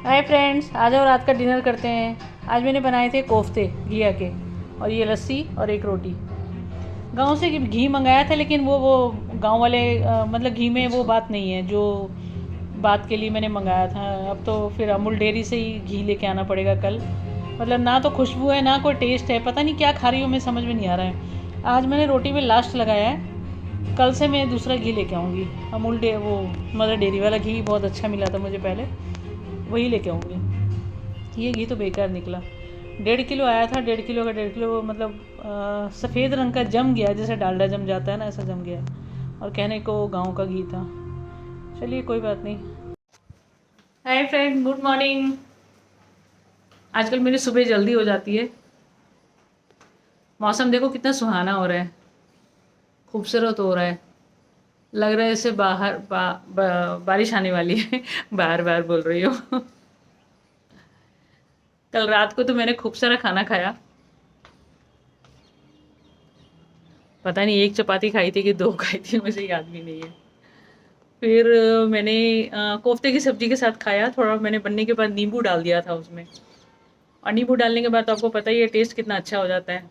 Hi friends, आ जाओ रात का डिनर करते हैं। आज मैंने बनाए थे कोफ्ते घिया के, और ये लस्सी और एक रोटी। गांव से घी मंगाया था, लेकिन वो गांव वाले मतलब घी में वो बात नहीं है जो बात के लिए मैंने मंगाया था। अब तो फिर अमूल डेयरी से ही घी लेके आना पड़ेगा कल। मतलब ना तो खुशबू है ना कोई टेस्ट है, पता नहीं क्या खा रही हूँ मैं, समझ में नहीं आ रहा है। आज मैंने रोटी में लास्ट लगाया है, कल से मैं दूसरा घी लेके आऊँगी। वो मदर डेयरी वाला घी बहुत अच्छा मिला था मुझे पहले, वही लेके आऊँगी। ये घी तो बेकार निकला। 1.5 किलो आया था, 1.5 किलो का 1.5 किलो मतलब सफ़ेद रंग का जम गया, जैसे डालडा जम जाता है ना, ऐसा जम गया। और कहने को गांव का घी था। चलिए कोई बात नहीं। Hi friend, good morning. आजकल मेरी सुबह जल्दी हो जाती है। मौसम देखो कितना सुहाना हो रहा है, खूबसूरत हो रहा है। लग रहा है जैसे बारिश आने वाली है। बार बार बोल रही हूँ। कल रात को तो मैंने खूब सारा खाना खाया। पता नहीं एक चपाती खाई थी कि दो खाई थी, मुझे याद भी नहीं है। फिर मैंने कोफ्ते की सब्जी के साथ खाया। थोड़ा मैंने बनने के बाद नींबू डाल दिया था उसमें, और नींबू डालने के बाद तो आपको पता ही है टेस्ट कितना अच्छा हो जाता है।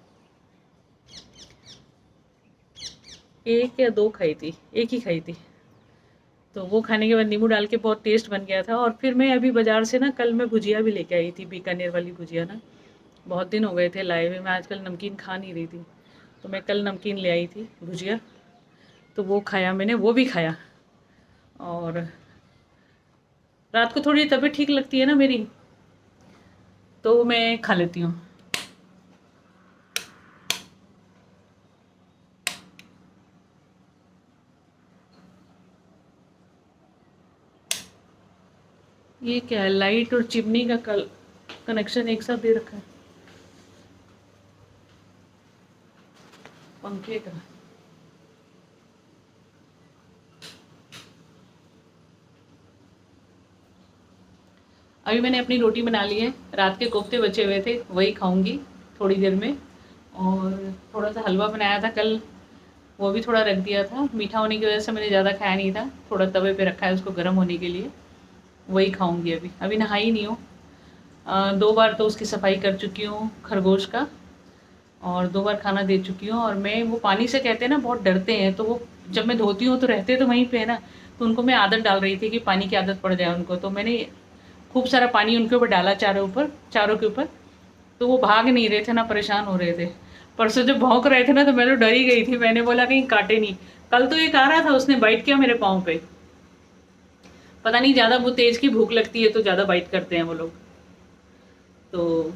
एक या दो खाई थी, एक ही खाई थी। तो वो खाने के बाद नींबू डाल के बहुत टेस्ट बन गया था। और फिर मैं अभी बाजार से ना कल मैं भुजिया भी लेके आई थी, बीकानेर वाली भुजिया ना। बहुत दिन हो गए थे लाए हुए, मैं आजकल नमकीन खा नहीं रही थी। तो मैं कल नमकीन ले आई थी भुजिया, तो वो खाया मैंने, वो भी खाया। और रात को थोड़ी तबीयत ठीक लगती है ना मेरी, तो मैं खा लेती हूँ। ये क्या है, लाइट और चिमनी का कल कनेक्शन एक साथ दे रखा है, पंखे का। अभी मैंने अपनी रोटी बना ली है, रात के कोफ्ते बचे हुए थे, वही खाऊंगी थोड़ी देर में। और थोड़ा सा हलवा बनाया था कल, वो भी थोड़ा रख दिया था। मीठा होने की वजह से मैंने ज़्यादा खाया नहीं था, थोड़ा तवे पे रखा है उसको गर्म होने के लिए। वही खाऊंगी। अभी अभी नहाई नहीं हूँ। 2 बार तो उसकी सफाई कर चुकी हूँ खरगोश का, और 2 बार खाना दे चुकी हूँ। और मैं वो पानी से कहते हैं ना बहुत डरते हैं, तो वो जब मैं धोती हूँ तो रहते तो वहीं पे है ना। तो उनको मैं आदत डाल रही थी कि पानी की आदत पड़ जाए उनको, तो मैंने खूब सारा पानी उनके ऊपर डाला, चारों के ऊपर। तो वो भाग नहीं रहे थे ना, परेशान हो रहे थे। परसों जब भौंक रहे थे ना, तो मैं तो डर ही गई थी, मैंने बोला कहीं काटे नहीं। कल तो एक आ रहा था, उसने बाइट किया मेरे पाँव पे। पता नहीं, ज़्यादा वो तेज की भूख लगती है तो ज़्यादा बाइट करते हैं वो लोग। तो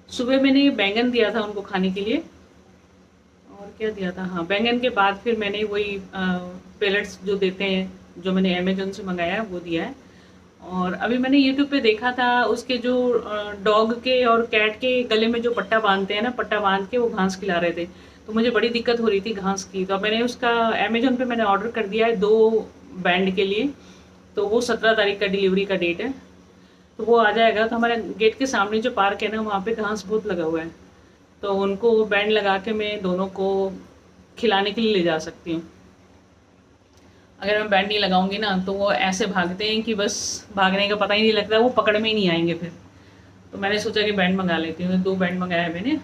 सुबह मैंने बैंगन दिया था उनको खाने के लिए। और क्या दिया था, हाँ, बैंगन के बाद फिर मैंने वही पेलेट्स जो देते हैं, जो मैंने अमेजोन से मंगाया है, वो दिया है। और अभी मैंने यूट्यूब पे देखा था, उसके जो डॉग के और कैट के गले में जो पट्टा बांधते हैं ना, पट्टा बांध के वो घास खिला रहे थे। तो मुझे बड़ी दिक्कत हो रही थी घास की, तो मैंने उसका अमेजोन पे मैंने ऑर्डर कर दिया है 2 बैंड के लिए। तो वो 17 तारीख का डिलीवरी का डेट है। तो वो आ जाएगा। तो हमारे गेट के सामने जो पार्क है ना, वहाँ पे घास बहुत लगा हुआ है। तो उनको बैंड लगा के मैं दोनों को खिलाने के लिए ले जा सकती हूँ। अगर मैं बैंड नहीं लगाऊंगी ना, तो वो ऐसे भागते हैं कि बस भागने का पता ही नहीं लगता, वो पकड़ में ही नहीं आएंगे फिर। तो मैंने सोचा कि बैंड मंगा लेती हूँ, 2 बैंड मंगाया है मैंने।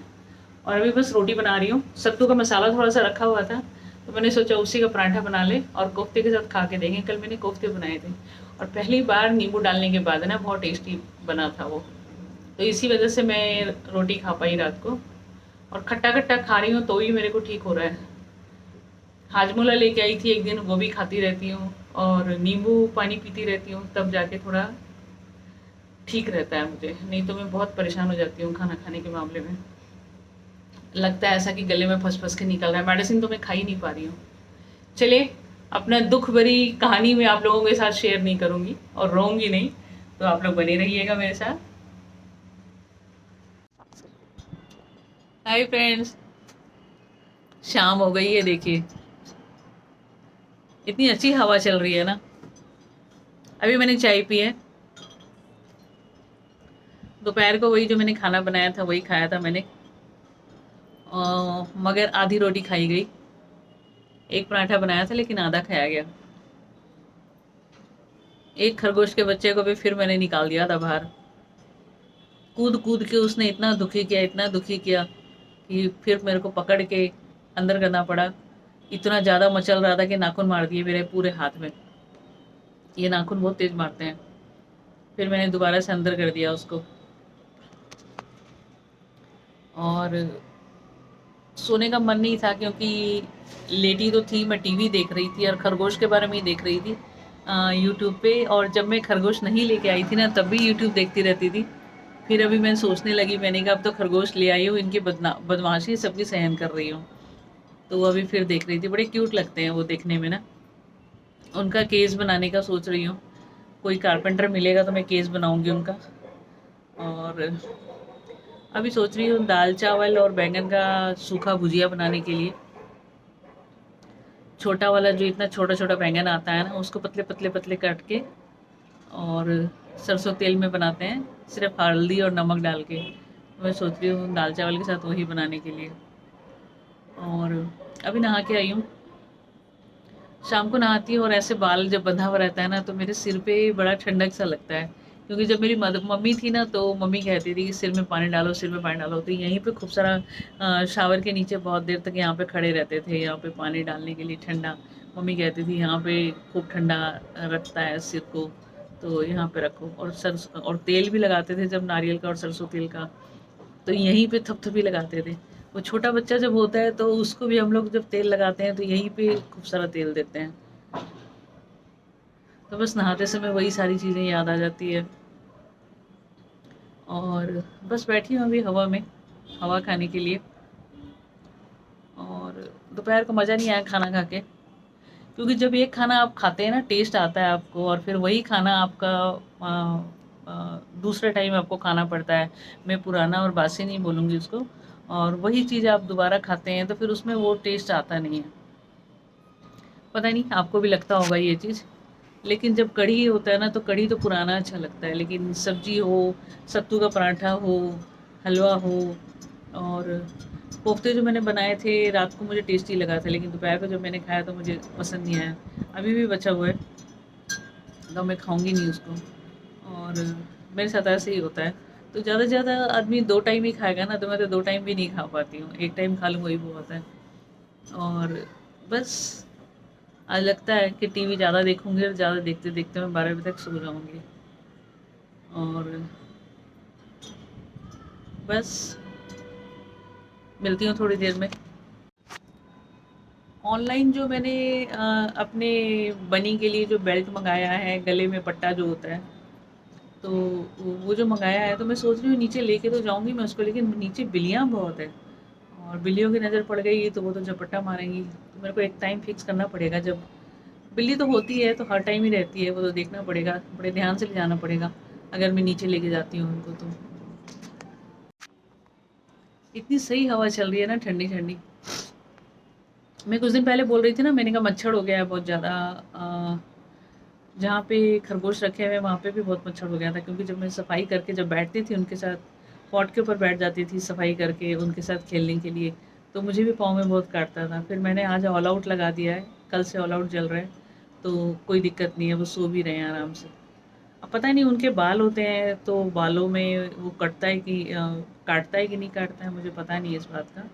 और अभी बस रोटी बना रही हूँ। सत्तू का मसाला थोड़ा सा रखा हुआ था, तो मैंने सोचा उसी का पराठा बना ले और कोफ्ते के साथ खा के देखें। कल मैंने कोफ्ते बनाए थे, और पहली बार नींबू डालने के बाद ना बहुत टेस्टी बना था वो। तो इसी वजह से मैं रोटी खा पाई रात को। और खट्टा खट्टा खा रही हूँ तो ही मेरे को ठीक हो रहा है। हाजमोला लेके आई थी एक दिन, वो भी खाती रहती हूँ। और नींबू पानी पीती रहती हूँ, तब जाके थोड़ा ठीक रहता है मुझे। नहीं तो मैं बहुत परेशान हो जाती हूँ खाना खाने के मामले में। लगता है ऐसा कि गले में फंस फंस के निकल रहा है। मेडिसिन तो मैं खा ही नहीं पा रही हूँ। चलिए, अपना दुख भरी कहानी मैं आप लोगों के साथ शेयर नहीं करूँगी, और रोऊंगी नहीं। तो आप लोग बने रहिएगा मेरे साथ। हाय फ्रेंड्स, शाम हो गई है, देखिए इतनी अच्छी हवा चल रही है ना। अभी मैंने चाय पी है। दोपहर को वही जो मैंने खाना बनाया था वही खाया था मैंने। मगर आधी रोटी खाई गई। एक पराठा बनाया था लेकिन आधा खाया गया। एक खरगोश के बच्चे को भी फिर मैंने निकाल दिया था बाहर। कूद कूद के उसने इतना दुखी किया, इतना दुखी किया कि फिर मेरे को पकड़ के अंदर करना पड़ा। इतना ज़्यादा मचल रहा था कि नाखून मार दिए मेरे पूरे हाथ में। ये नाखून बहुत तेज मारते हैं। फिर मैंने दोबारा से अंदर कर दिया उसको। और सोने का मन नहीं था क्योंकि लेटी तो थी, मैं टीवी देख रही थी और खरगोश के बारे में ही देख रही थी यूट्यूब पे। और जब मैं खरगोश नहीं लेके आई थी ना, तब भी यूट्यूब देखती रहती थी। फिर अभी मैं सोचने लगी, मैंने कहा अब तो खरगोश ले आई हूँ, इनकी बदमाशी सबकी सहन कर रही हूँ। तो वो अभी फिर देख रही थी। बड़े क्यूट लगते हैं वो देखने में ना। उनका केस बनाने का सोच रही हूँ। कोई कारपेंटर मिलेगा तो मैं केस बनाऊंगी उनका। और अभी सोच रही हूँ दाल चावल और बैंगन का सूखा भुजिया बनाने के लिए। छोटा वाला जो इतना छोटा छोटा बैंगन आता है ना, उसको पतले पतले पतले काट के और सरसों तेल में बनाते हैं, सिर्फ हल्दी और नमक डाल के। मैं सोच रही हूँ दाल चावल के साथ वही बनाने के लिए। और अभी नहा के आई हूँ। शाम को नहाती हूँ और ऐसे बाल जब बंधा हुआ रहता है ना, तो मेरे सिर पे बड़ा ठंडक सा लगता है। क्योंकि जब मेरी मम्मी थी ना, तो मम्मी कहती थी कि सिर में पानी डालो, सिर में पानी डालो। तो यहीं पे खूब सारा शावर के नीचे बहुत देर तक यहाँ पे खड़े रहते थे, यहाँ पे पानी डालने के लिए ठंडा। मम्मी कहती थी यहाँ पे खूब ठंडा रखता है सिर को, तो यहाँ पे रखो। और सरसों और तेल भी लगाते थे जब, नारियल का और सरसों तेल का। तो यहीं पे थपथपी लगाते थे। वो छोटा बच्चा जब होता है तो उसको भी हम लोग जब तेल लगाते हैं तो यहीं पे खूब सारा तेल देते हैं। तो बस नहाते समय वही सारी चीज़ें याद आ जाती है। और बस बैठी हूँ अभी हवा में, हवा खाने के लिए। और दोपहर को मज़ा नहीं आया खाना खा के, क्योंकि जब एक खाना आप खाते हैं ना, टेस्ट आता है आपको, और फिर वही खाना आपका दूसरे टाइम आपको खाना पड़ता है। मैं पुराना और बासी नहीं बोलूँगी उसको। और वही चीज़ आप दोबारा खाते हैं तो फिर उसमें वो टेस्ट आता नहीं है। पता नहीं आपको भी लगता होगा ये चीज़। लेकिन जब कढ़ी होता है ना, तो कढ़ी तो पुराना अच्छा लगता है, लेकिन सब्जी हो, सत्तू का पराठा हो, हलवा हो, और कोफ्ते जो मैंने बनाए थे रात को मुझे टेस्टी लगा था, लेकिन दोपहर को जब मैंने खाया तो मुझे पसंद नहीं आया। अभी भी बचा हुआ है, तो मैं खाऊंगी नहीं उसको। और मेरे साथ ऐसे ही होता है। तो ज़्यादा से ज़्यादा आदमी 2 टाइम ही खाएगा ना, तो मैं तो 2 टाइम भी नहीं खा पाती हूँ। 1 टाइम खा लूँ वही बहुत है। और बस आज लगता है कि टीवी ज़्यादा देखूंगी और ज़्यादा देखते देखते मैं 12 बजे तक सो जाऊंगी। और बस मिलती हूँ थोड़ी देर में। ऑनलाइन जो मैंने अपने बनी के लिए जो बेल्ट मंगाया है, गले में पट्टा जो होता है, तो वो जो मंगाया है, तो मैं सोच रही हूँ नीचे लेके तो जाऊंगी मैं उसको, लेकिन नीचे बिल्लियाँ बहुत है और बिल्लियों की नज़र पड़ गई तो वो तो झपट्टा मारेंगी। तो मेरे को एक टाइम फिक्स करना पड़ेगा। जब बिल्ली तो होती है तो हर टाइम ही रहती है, वो तो देखना पड़ेगा, बड़े ध्यान से ले जाना पड़ेगा अगर मैं नीचे लेके जाती हूँ उनको। तो इतनी सही हवा चल रही है ना, ठंडी ठंडी। मैं कुछ दिन पहले बोल रही थी ना, मैंने कहा मच्छर हो गया है बहुत ज़्यादा। जहाँ पे खरगोश रखे हुए वहाँ पे भी बहुत मच्छर हो गया था, क्योंकि जब मैं सफाई करके जब बैठती थी उनके साथ, पॉट के ऊपर बैठ जाती थी सफाई करके उनके साथ खेलने के लिए, तो मुझे भी पाँव में बहुत काटता था। फिर मैंने आज ऑल आउट लगा दिया है, कल से ऑल आउट चल रहा है, तो कोई दिक्कत नहीं है, वो सो भी रहे हैं आराम से। अब पता नहीं उनके बाल होते हैं तो बालों में वो कटता है कि काटता है कि नहीं काटता है, मुझे पता नहीं है इस बात का।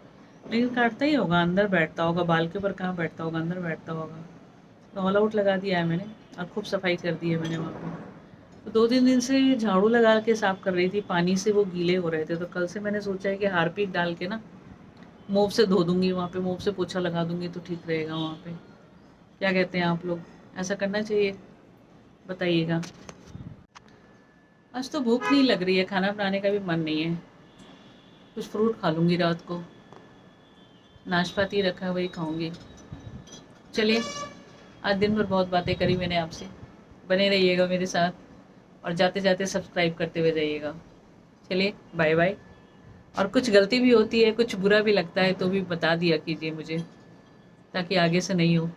लेकिन काटता ही होगा, अंदर बैठता होगा, बाल के ऊपर कहाँ बैठता होगा, अंदर बैठता होगा। तो ऑल आउट लगा दिया है मैंने और खूब सफाई कर दी है मैंने वहाँ पे। तो 2-3 दिन से झाड़ू लगा के साफ़ कर रही थी, पानी से वो गीले हो रहे थे। तो कल से मैंने सोचा है कि हारपिक डाल के ना मोप से धो दूँगी वहाँ पे, मोप से पोछा लगा दूँगी तो ठीक रहेगा वहाँ पे। क्या कहते हैं आप लोग, ऐसा करना चाहिए? बताइएगा। आज तो भूख नहीं लग रही है, खाना बनाने का भी मन नहीं है। कुछ फ्रूट खा लूँगी रात को, नाशपाती रखा है वही खाऊँगी। चलिए, आज दिन भर बहुत बातें करी मैंने आपसे। बने रहिएगा मेरे साथ और जाते जाते सब्सक्राइब करते हुए जाइएगा। चलिए, बाय बाय। और कुछ गलती भी होती है, कुछ बुरा भी लगता है तो भी बता दिया कीजिए मुझे, ताकि आगे से नहीं हो।